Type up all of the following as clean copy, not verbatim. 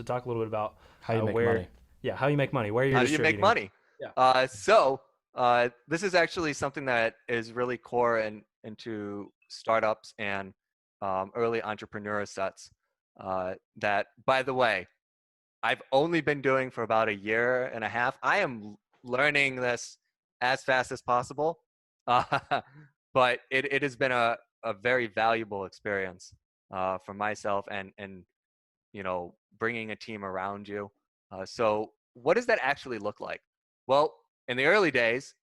to talk a little bit about How you make where, money. yeah, how you make money, where you're How do you make distributing. money? Yeah. This is actually something that is really core into startups and early entrepreneur sets. That, by the way, I've only been doing for about a year and a half. I am learning this as fast as possible, uh, but it has been a very valuable experience for myself and bringing a team around you. So what does that actually look like? Well, in the early days,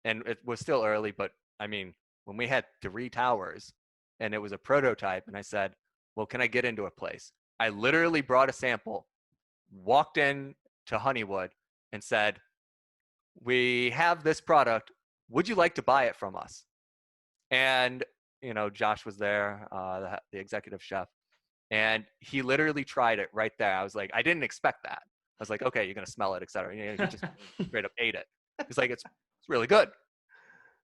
and it was still early, but I mean, when we had 3 towers and it was a prototype, and I said, well, can I get into a place? I literally brought a sample, walked in to Honeywood and said, we have this product. Would you like to buy it from us? And, Josh was there, the executive chef, and he literally tried it right there. I was like, I didn't expect that. I was like, okay, you're going to smell it, et cetera. He just straight up ate it. He's like, it's really good.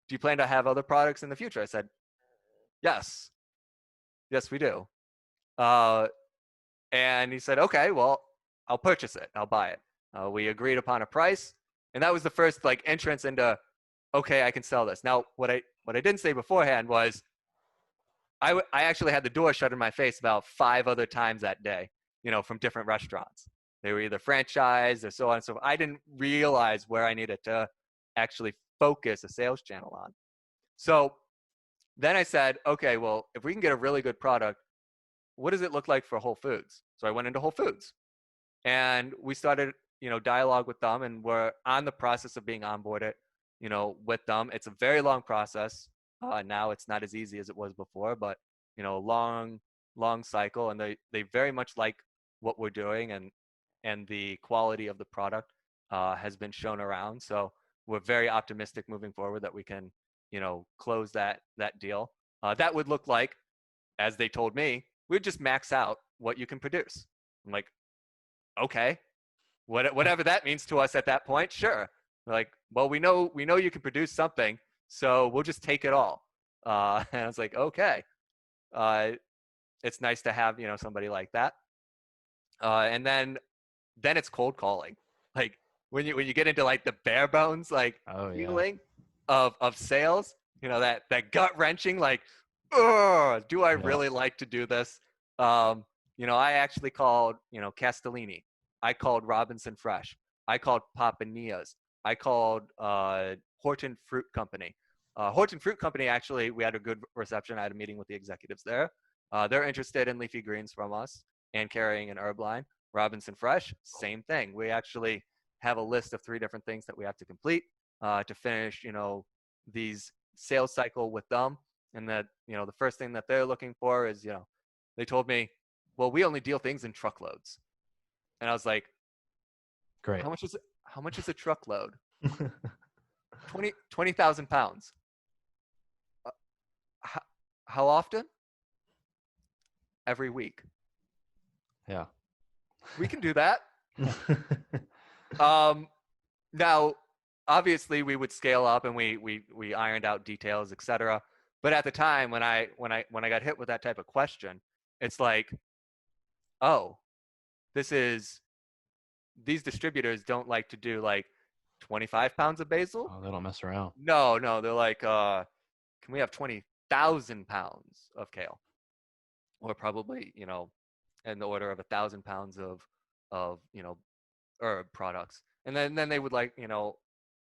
Do you plan to have other products in the future? I said, yes. Yes, we do. Uh, and he said, okay, well, I'll purchase it. I'll buy it. We agreed upon a price. And that was the first entrance into, okay, I can sell this. Now, what I didn't say beforehand was I actually had the door shut in my face about 5 other times that day, from different restaurants. They were either franchised or so on and so forth. I didn't realize where I needed to actually focus a sales channel on. So then I said, okay, well, if we can get a really good product, what does it look like for Whole Foods? So I went into Whole Foods and we started, dialogue with them, and we're on the process of being onboarded, with them. It's a very long process. Now it's not as easy as it was before, but, long cycle, and they very much like what we're doing, and the quality of the product has been shown around. So we're very optimistic moving forward that we can, close that deal. That would look like, as they told me, we'd just max out what you can produce. I'm like, okay, whatever that means to us at that point, sure. We're like, well, we know you can produce something, so we'll just take it all. And I was like, okay, uh, it's nice to have somebody like that. And then it's cold calling, like when you get into the bare bones Oh yeah. feeling of sales, that gut wrenching, oh, do I Yeah. really like to do this? I actually called, Castellini. I called Robinson Fresh. I called Papanias. I called Horton Fruit Company. Horton Fruit Company, actually, we had a good reception. I had a meeting with the executives there. They're interested in leafy greens from us and carrying an herb line. Robinson Fresh, same thing. We actually have a list of 3 different things that we have to complete to finish, these sales cycle with them. And that, the first thing that they're looking for is, they told me, well, we only deal things in truckloads. And I was like, Great. how much is a truckload? 20,000 pounds. Uh, how often? Every week. Yeah. We can do that. Um, Now, obviously, we would scale up, and we ironed out details, etc. But at the time, when I got hit with that type of question, it's like, oh, these distributors don't like to do 25 pounds of basil. Oh, they don't mess around. No, they're like, can we have 20,000 pounds of kale, or probably in the order of 1,000 pounds of herb products. And then they would like,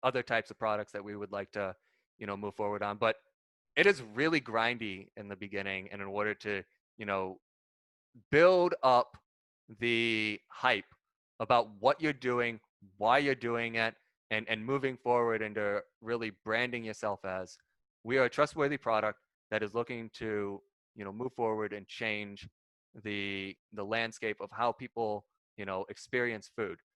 other types of products that we would like to, move forward on. But it is really grindy in the beginning. And in order to, you know, build up the hype about what you're doing, why you're doing it, and moving forward into really branding yourself as, we are a trustworthy product that is looking to, move forward and change the landscape of how people, experience food.